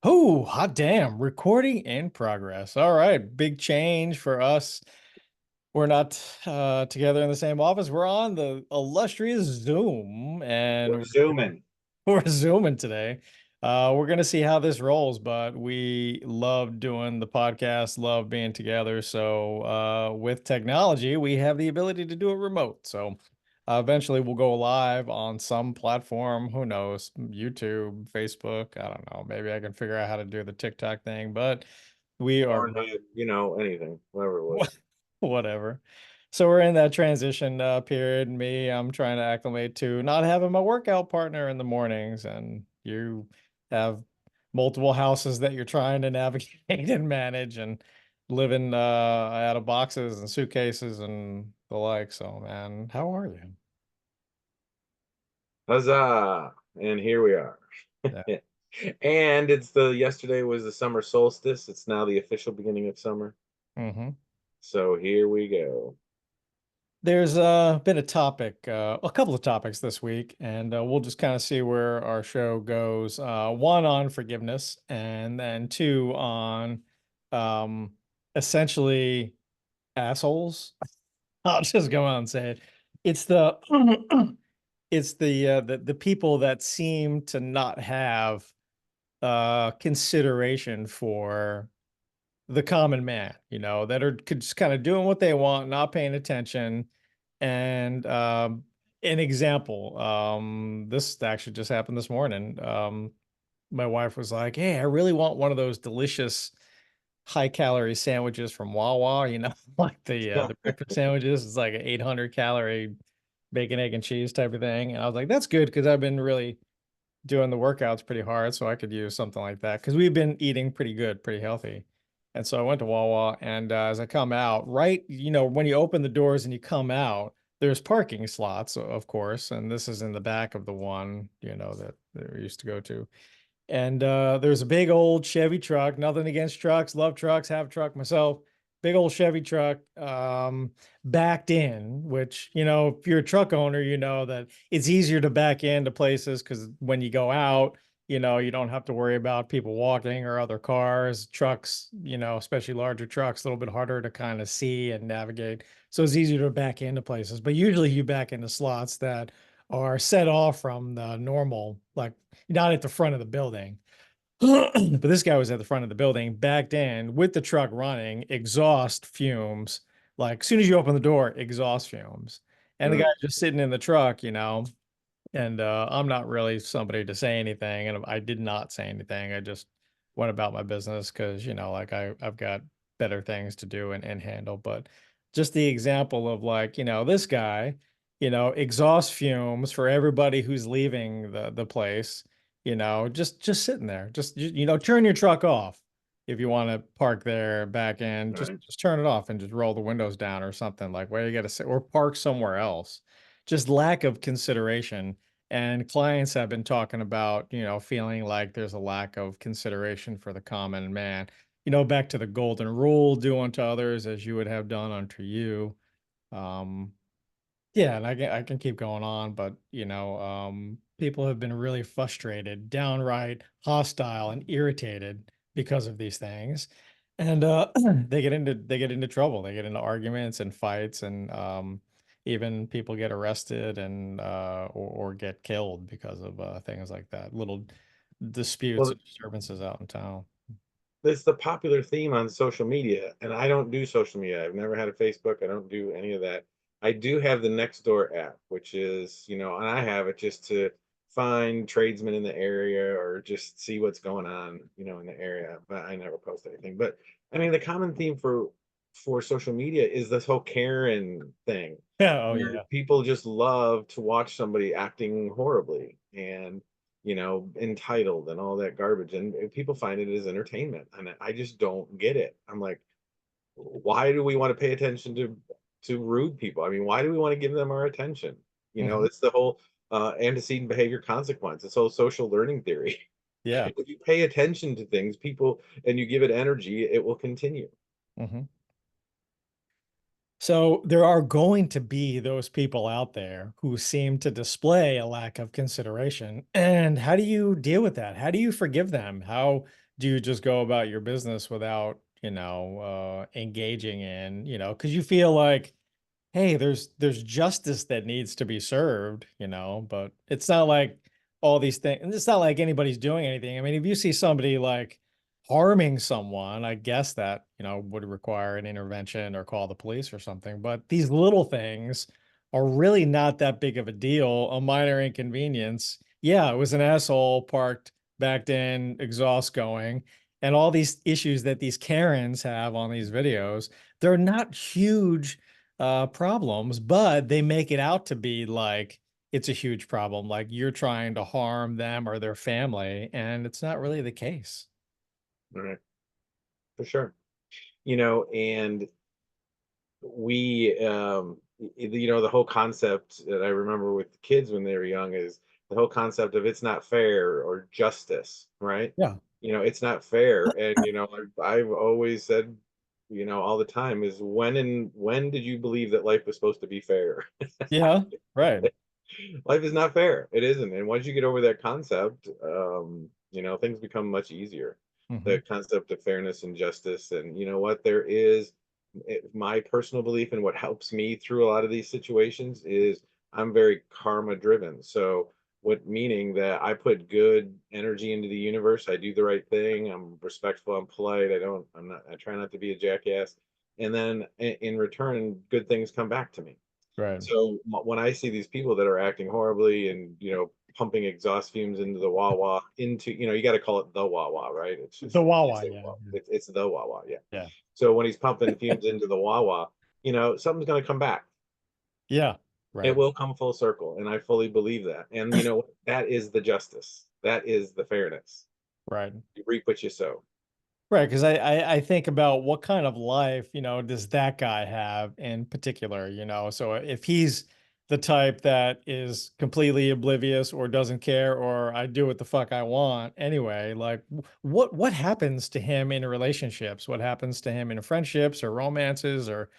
Oh, hot damn. Recording in progress. All right. Big change for us. We're not together in the same office. We're on the illustrious Zoom We're and zooming. we're Zooming today. We're going to see how this rolls, but we love doing the podcast, love being together. So, with technology, we have the ability to do it remote. So, eventually we'll go live on some platform. Who knows? YouTube, Facebook. I don't know. Maybe I can figure out how to do the TikTok thing, but we are Pornhub, anything, whatever it Wha- was. whatever. So we're in that transition period. I'm trying to acclimate to not having my workout partner in the mornings, and you have multiple houses that you're trying to navigate and manage, and living out of boxes and suitcases and the like. So, man, how are you? Huzzah! And here we are. Yeah. And yesterday was the summer solstice. It's now the official beginning of summer. hmm So here we go. There's been a couple of topics this week, and we'll just kind of see where our show goes. One on forgiveness, and then two on um, essentially assholes. I'll just go out and say it. It's the it's the people that seem to not have consideration for the common man, that are just kind of doing what they want, not paying attention. And an example, this actually just happened this morning. My wife was like, "Hey, I really want one of those delicious high calorie sandwiches from Wawa, like the breakfast sandwiches. It's like an 800 calorie bacon, egg, and cheese type of thing." And I was like, "That's good because I've been really doing the workouts pretty hard, so I could use something like that because we've been eating pretty good, pretty healthy." And so I went to Wawa, and as I come out, right, when you open the doors and you come out, there's parking slots, of course, and this is in the back of the one, that we used to go to. And there's a big old Chevy truck. Nothing against trucks, love trucks, have a truck myself. Big old Chevy truck backed in, which, if you're a truck owner, you know that it's easier to back into places because when you go out, you don't have to worry about people walking or other cars, trucks, especially larger trucks, a little bit harder to kind of see and navigate. So it's easier to back into places. But usually you back into slots that are set off from the normal, like not at the front of the building. But this guy was at the front of the building, backed in with the truck running, exhaust fumes. Like as soon as you open the door, exhaust fumes. And the guy Mm. just sitting in the truck, and I'm not really somebody to say anything. And I did not say anything. I just went about my business because, like I've got better things to do and handle. But just the example of like, this guy, exhaust fumes for everybody who's leaving the place, just sitting there. Just, turn your truck off if you want to park there back in. All Just right. just turn it off and just roll the windows down or something like where you got to sit or park somewhere else. Just lack of consideration. And clients have been talking about, feeling like there's a lack of consideration for the common man. Back to the golden rule, do unto others as you would have done unto you. Um, yeah, and I can keep going on, but people have been really frustrated, downright hostile and irritated because of these things. And they get into trouble. They get into arguments and fights, and even people get arrested and or get killed because of things like that. Little disputes Well, and disturbances out in town. it's the popular theme on social media, and I don't do social media. I've never had a Facebook. I don't do any of that. I do have the Nextdoor app, which is, and I have it just to find tradesmen in the area or just see what's going on, in the area. But I never post anything. But I mean, the common theme for social media is this whole Karen thing, Yeah, oh where yeah. people just love to watch somebody acting horribly and entitled and all that garbage. And people find it as entertainment. And I just don't get it. I'm like, why do we want to pay attention to rude people? I mean, why do we want to give them our attention? Mhm. It's the whole antecedent behavior consequence. It's whole social learning theory. Yeah. If you pay attention to things, people, and you give it energy, it will continue. Mhm. So there are going to be those people out there who seem to display a lack of consideration. And how do you deal with that? How do you forgive them? How do you just go about your business without, engaging in, because you feel like, hey, there's justice that needs to be served, but it's not like all these things, and it's not like anybody's doing anything. I mean, if you see somebody like harming someone, I guess that, would require an intervention or call the police or something. But these little things are really not that big of a deal, a minor inconvenience. Yeah, it was an asshole parked backed in, exhaust going, and all these issues that these Karens have on these videos. They're not huge problems, but they make it out to be like it's a huge problem, like you're trying to harm them or their family, and it's not really the case. All right, for sure. And we the whole concept that I remember with the kids when they were young is the whole concept of it's not fair or justice, right? Yeah. It's not fair. And I've always said, all the time, is when did you believe that life was supposed to be fair? Yeah. Right. Life is not fair. It isn't. And once you get over that concept, things become much easier. Hmm. The concept of fairness and justice. And what there is, my personal belief and what helps me through a lot of these situations is I'm very karma driven. So, what meaning that I put good energy into the universe, I do the right thing, I'm respectful, I'm polite, I try not to be a jackass. And then in return, good things come back to me. Right. So when I see these people that are acting horribly and pumping exhaust fumes into the Wawa, into you got to call it the Wawa, right? It's The just Wawa. Yeah. it's the Wawa, yeah. Yeah. So when he's pumping fumes into the Wawa, something's going to come back. Yeah. It Right. will come full circle, and I fully believe that. And that is the justice. That is the fairness. Right. You reap what you sow. Right, because I think about what kind of life, does that guy have in particular, So if he's the type that is completely oblivious or doesn't care or I do what the fuck I want anyway, like what happens to him in relationships? What happens to him in friendships or romances or,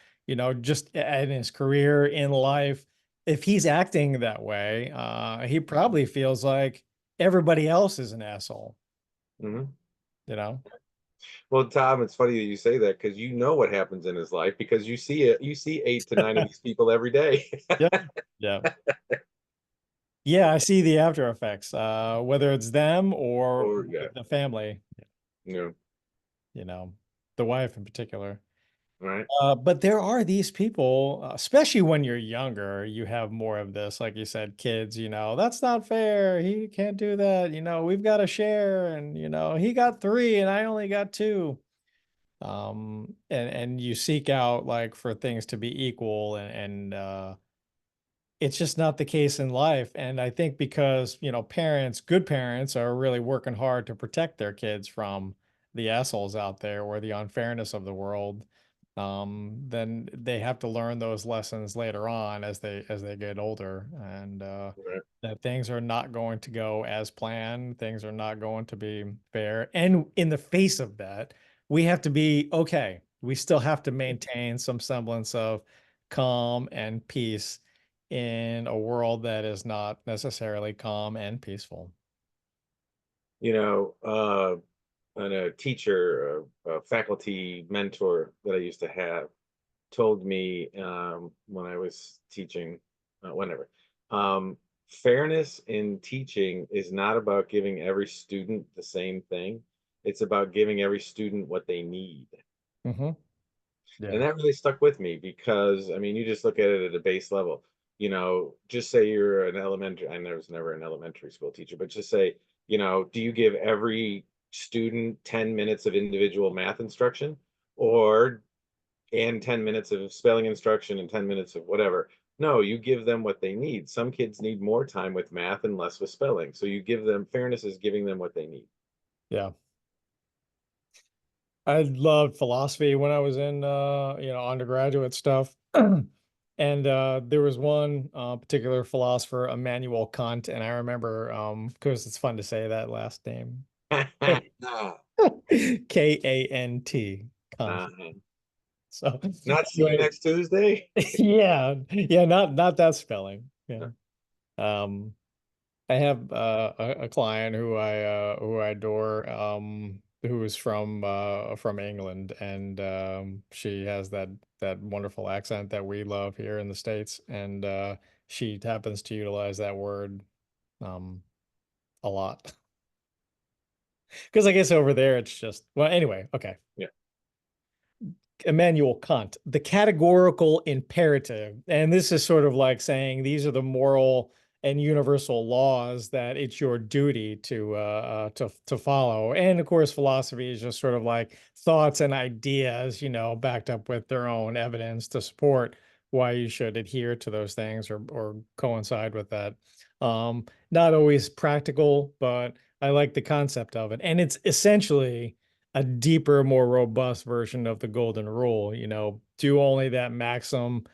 just in his career, in life? If he's acting that way, he probably feels like everybody else is an asshole, Hmm. you know? Well, Tom, it's funny that you say that because you know what happens in his life because you see it. You see 8 to 9 of these people every day. Yeah. Yeah. Yeah, I see the after effects, whether it's them or Or yeah, the family, you you know, the wife in particular. right. But there are these people, especially when you're younger, you have more of this, like you said, kids, that's not fair. He can't do that. We've got to share, and he got three and I only got two. And you seek out like for things to be equal and it's just not the case in life. And I think because, parents, good parents are really working hard to protect their kids from the assholes out there or the unfairness of the world, then they have to learn those lessons later on as they get older. And Right. that things are not going to go as planned, things are not going to be fair. And in the face of that, we have to be okay. We still have to maintain some semblance of calm and peace in a world that is not necessarily calm and peaceful. You know, and a teacher, a faculty mentor that I used to have told me when I was teaching, whenever, fairness in teaching is not about giving every student the same thing. It's about giving every student what they need. Hmm. And Yeah. that really stuck with me because, I mean, you just look at it at a base level. Just say you're an elementary, I was never an elementary school teacher, but just say, do you give every student 10 minutes of individual math instruction or and 10 minutes of spelling instruction and 10 minutes of whatever? No, you give them what they need. Some kids need more time with math and less with spelling. So you give them fairness is giving them what they need. Yeah. I loved philosophy when I was in undergraduate stuff. And there was one particular philosopher, Immanuel Kant, and I remember because it's fun to say that last name. Ah, Kant. Kant. uh-huh. So Not see you anyway, next Tuesday. yeah, yeah, not that spelling. Yeah. Um I have a client who I adore. who is from England, and she has that wonderful accent that we love here in the States, and she happens to utilize that word um a lot. Because I guess over there it's just, well, anyway, okay. Yeah. Immanuel Kant, the categorical imperative. And this is sort of like saying these are the moral and universal laws that it's your duty to follow. And of course, philosophy is just sort of like thoughts and ideas, backed up with their own evidence to support why you should adhere to those things or coincide with that. Not always practical, but I like the concept of it. And it's essentially a deeper, more robust version of the golden rule, do only that maxim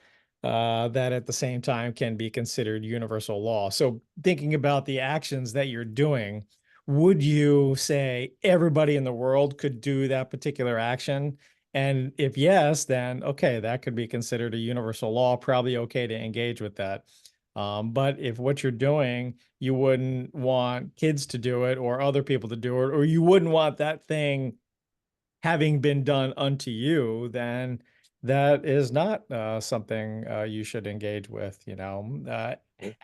that at the same time can be considered universal law. So thinking about the actions that you're doing, would you say everybody in the world could do that particular action? And if yes, then okay, that could be considered a universal law, probably okay to engage with that. But if what you're doing, you wouldn't want kids to do it or other people to do it, or you wouldn't want that thing having been done unto you, then that is not something you should engage with,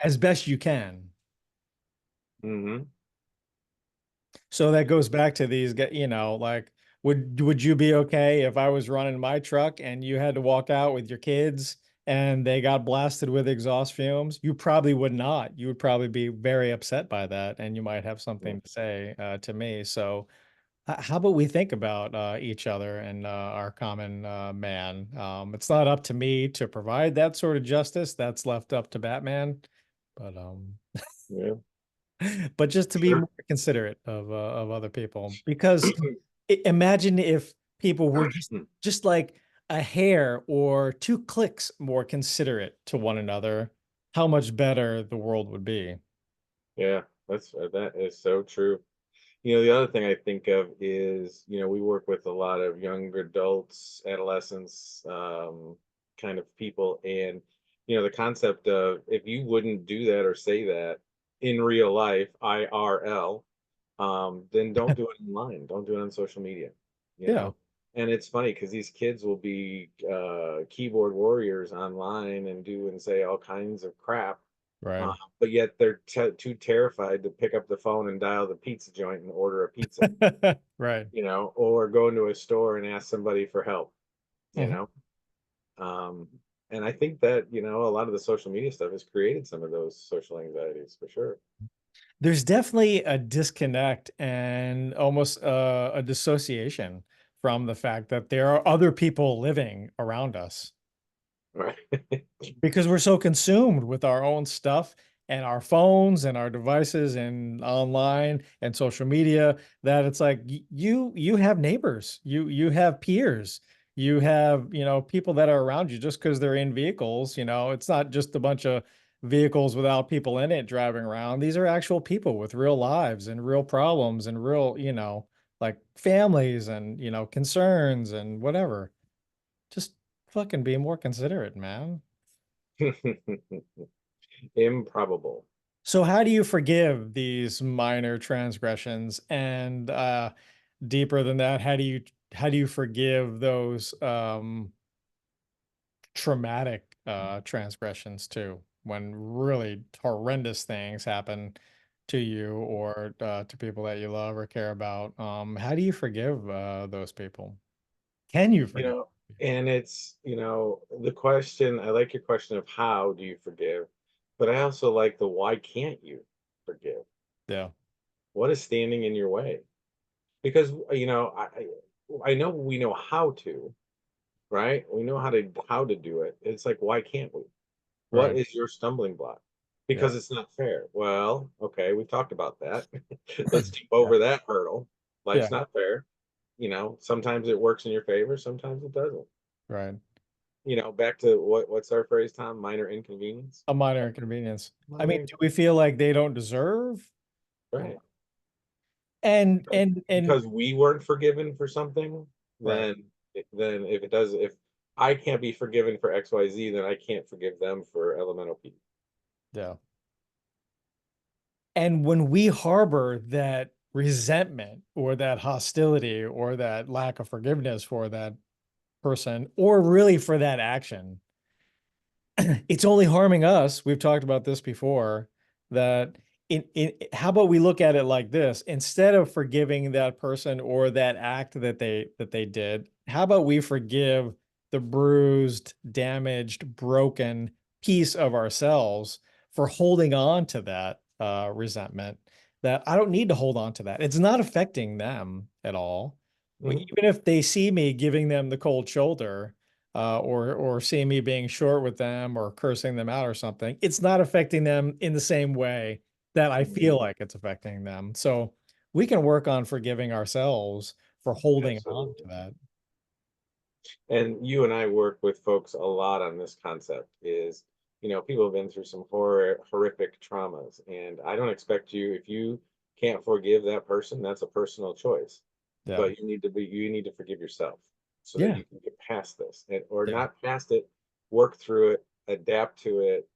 as best you can. Mm-hmm. So that goes back to these, like, would you be okay if I was running my truck and you had to walk out with your kids and they got blasted with exhaust fumes? You probably would not. You would probably be very upset by that, and you might have something to say to me. So how about we think about each other and our common man? It's not up to me to provide that sort of justice. That's left up to Batman. But Yeah. but just to be more Sure. considerate of other people, because imagine if people were just like a hair or two clicks more considerate to one another, how much better the world would be. Yeah, that is so true. The other thing I think of is, we work with a lot of young adults, adolescents, kind of people, and the concept of if you wouldn't do that or say that in real life, IRL, then don't do it online. Don't do it on social media, you Yeah, know. And it's funny because these kids will be keyboard warriors online and do and say all kinds of crap, right. but yet they're too terrified to pick up the phone and dial the pizza joint and order a pizza, Right. or go into a store and ask somebody for help, you Mhm. know. Um, and I think that, a lot of the social media stuff has created some of those social anxieties for sure. There's definitely a disconnect and almost a dissociation from the fact that there are other people living around us Right. because we're so consumed with our own stuff and our phones and our devices and online and social media that it's like you have neighbors, you have peers, you have, people that are around you just because they're in vehicles, it's not just a bunch of vehicles without people in it driving around. These are actual people with real lives and real problems and real, like families and, concerns and whatever. Just fucking be more considerate, man. Improbable. So how do you forgive these minor transgressions? And deeper than that, how do you forgive those traumatic transgressions too, when really horrendous things happen to you or to people that you love or care about? How do you forgive those people? Can you you forgive? know and it's, the question. I like your question of how do you forgive, but I also like the why can't you forgive. Yeah, What is standing in your way? Because I know we know how to, right? We know how to do it. It's like, why can't we? What right. is your stumbling block? Yeah. Because it's not fair. Well, okay, we've talked about that. Let's jump Yeah. over that hurdle. Yeah. Life's not fair. Sometimes it works in your favor, sometimes it doesn't. Right. Back to what's our phrase, Tom? Minor inconvenience. A minor inconvenience. I mean, Minor, do we feel like they don't deserve? right. And Because and and because we weren't forgiven for something, right. then if I can't be forgiven for XYZ, then I can't forgive them for elemental P. Yeah. And when we harbor that resentment or that hostility or that lack of forgiveness for that person or really for that action, it's only harming us. We've talked about this before, that how about we look at it like this: instead of forgiving that person or that act that they did, how about we forgive the bruised, damaged, broken piece of ourselves for holding on to that resentment, that I don't need to hold on to that. It's not affecting them at all. Hmm. Even if they see me giving them the cold shoulder, or see me being short with them or cursing them out or something, it's not affecting them in the same way that I feel like it's affecting them. So we can work on forgiving ourselves for holding on to Absolutely. that. And you and I work with folks a lot on this concept is, people have been through some horrific traumas, and I don't expect you, if you can't forgive that person, that's a personal choice. Yeah. But you need to forgive yourself so that Yeah. you can get past this, or Yeah. not past it, work through it, adapt to it,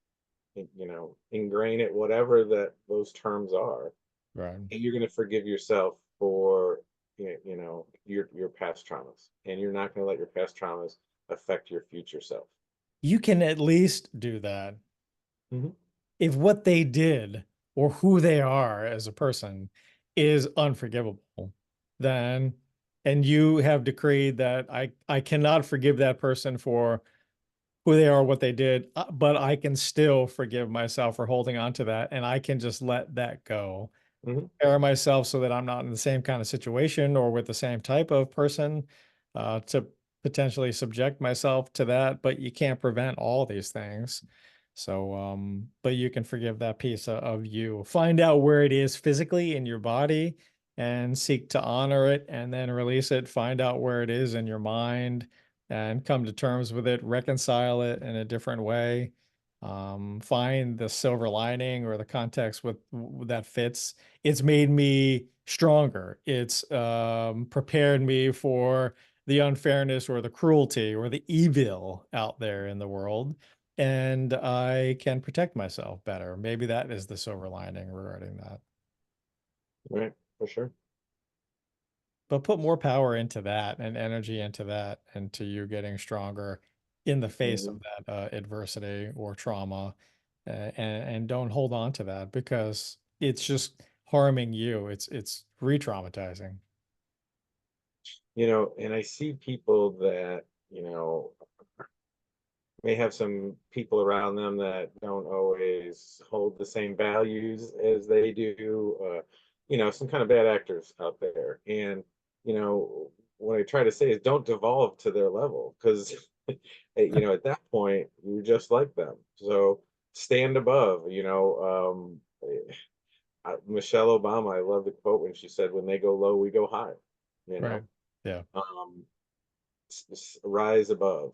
ingrain it, whatever those terms are, Right. and you're going to forgive yourself for your past traumas, and you're not going to let your past traumas affect your future self. You can at least do that Hmm. if what they did or who they are as a person is unforgivable, then, and you have decreed that I cannot forgive that person for who they are, what they did, but I can still forgive myself for holding on to that, and I can just let that go. Hmm. Prepare myself so that I'm not in the same kind of situation or with the same type of person, to potentially subject myself to that. But you can't prevent all these things. So, but you can forgive that piece of you. Find out where it is physically in your body and seek to honor it and then release it. Find out where it is in your mind and come to terms with it, reconcile it in a different way. Find the silver lining or the context with that fits. It's made me stronger. It's prepared me for the unfairness or the cruelty or the evil out there in the world, and I can protect myself better. Maybe that is the silver lining regarding that. Right, for sure. But put more power into that and energy into that, into you getting stronger in the face Hmm. of that adversity or trauma, and don't hold on to that because it's just harming you. It's re-traumatizing. And I see people that may have some people around them that don't always hold the same values as they do. Some kind of bad actors out there. And, what I try to say is don't devolve to their level, because, at that point, you're just like them. So stand above, Michelle Obama, I love the quote when she said, when they go low, we go high, you Right. know, Yeah. um, rise above,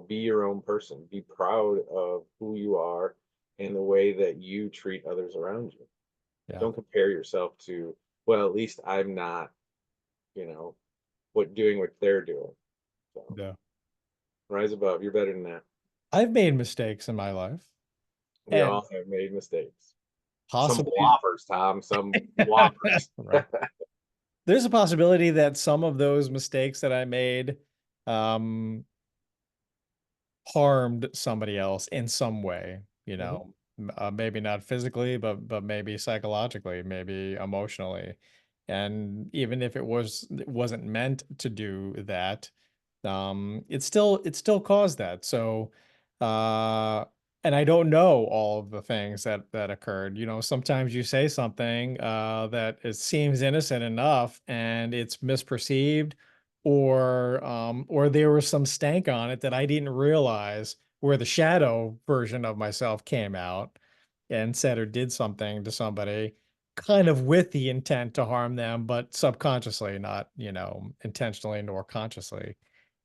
be your own person, be proud of who you are and the way that you treat others around you. Yeah. Don't compare yourself to, well, at least I'm not, you know doing what they're doing. So Yeah. rise above, you're better than that. I've made mistakes in my life, We and all have made mistakes, some possibly, whoppers, Tom, some whoppers. right. There's a possibility that some of those mistakes that I made um harmed somebody else in some way, Hmm. maybe not physically, but maybe psychologically, maybe emotionally. And even if it wasn't meant to do that, it still caused that. So, uh, and I don't know all of the things that occurred. Sometimes you say something that it seems innocent enough, and it's misperceived, or there was some stank on it that I didn't realize, where the shadow version of myself came out and said or did something to somebody kind of with the intent to harm them, but subconsciously, not, intentionally nor consciously.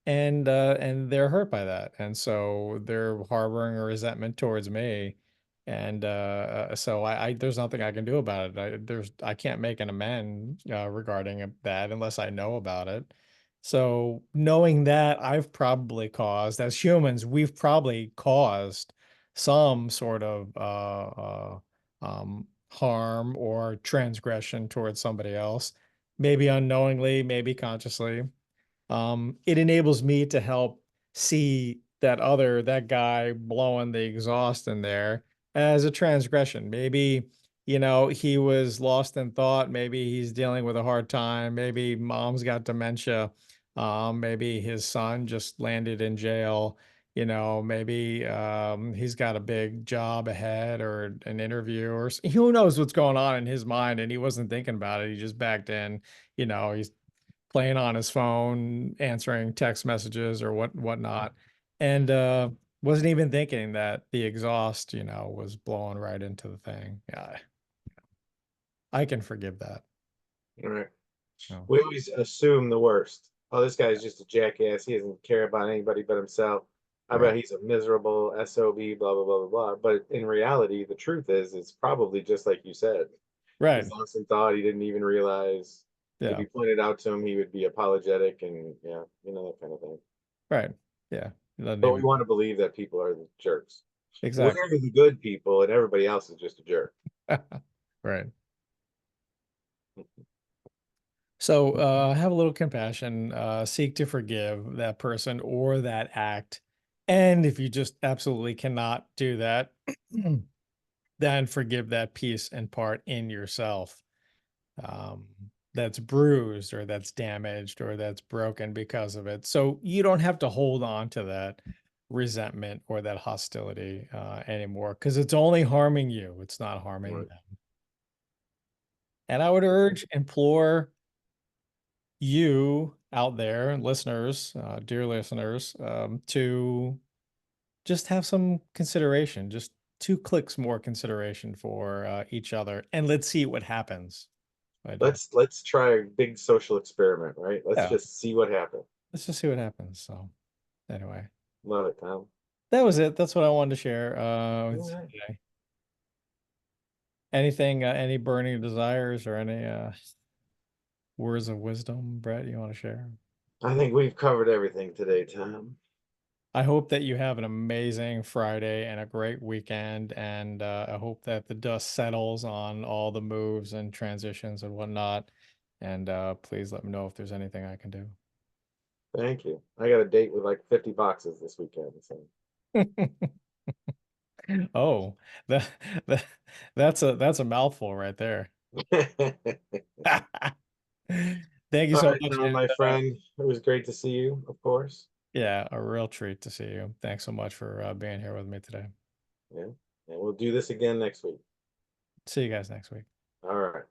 And they're hurt by that. And so they're harboring a resentment towards me. And so there's nothing I can do about it. I can't make an amend regarding that unless I know about it. So knowing that I've probably caused, as humans, we've probably caused some sort of harm or transgression towards somebody else, maybe unknowingly, maybe consciously. It enables me to help see that guy blowing the exhaust in there as a transgression. Maybe, he was lost in thought. Maybe he's dealing with a hard time. Maybe mom's got dementia. Maybe his son just landed in jail. Maybe he's got a big job ahead or an interview, or who knows what's going on in his mind, and he wasn't thinking about it. He just backed in. He's playing on his phone, answering text messages or whatnot, and wasn't even thinking that the exhaust, was blowing right into the thing. Yeah, I can forgive that. All right. No. We always assume the worst. Oh, this guy's just a jackass. He doesn't care about anybody but himself. I Right. bet he's a miserable SOB, blah, blah, blah, blah, blah. But in reality, the truth is, it's probably just like you said. Right. He's lost in thought. He didn't even realize. If Yeah. you pointed out to him, he would be apologetic and, yeah, that kind of thing. Right. Yeah. It doesn't But we even want to believe that people are the jerks. We're exactly. the good people, and everybody else is just a jerk. Right. So have a little compassion, seek to forgive that person or that act. And if you just absolutely cannot do that, then forgive that piece and part in yourself, um, that's bruised or that's damaged or that's broken because of it. So you don't have to hold on to that resentment or that hostility anymore, because it's only harming you. It's not harming Right. them. And I would urge, implore you out there, listeners, dear listeners, to just have some consideration, just 2 clicks more consideration for each other, and let's see what happens by doing. Let's try a big social experiment, right? Let's Yeah, just see what happens. let's just see what happens. So anyway, Love it, Tom. that was it. That's what I wanted to share All with you right. today. Anything, any burning desires or any words of wisdom, Brett, you want to share? I think we've covered everything today, Tom. I hope that you have an amazing Friday and a great weekend, and I hope that the dust settles on all the moves and transitions and whatnot. And please let me know if there's anything I can do. Thank you. I got a date with like 50 boxes this weekend. So Oh, that, that that's a mouthful right there. Thank you all so right, much, Tom, and my friend. It was great to see you, of course. yeah, a real treat to see you. Thanks so much for being here with me today. Yeah. And we'll do this again next week. See you guys next week. All right.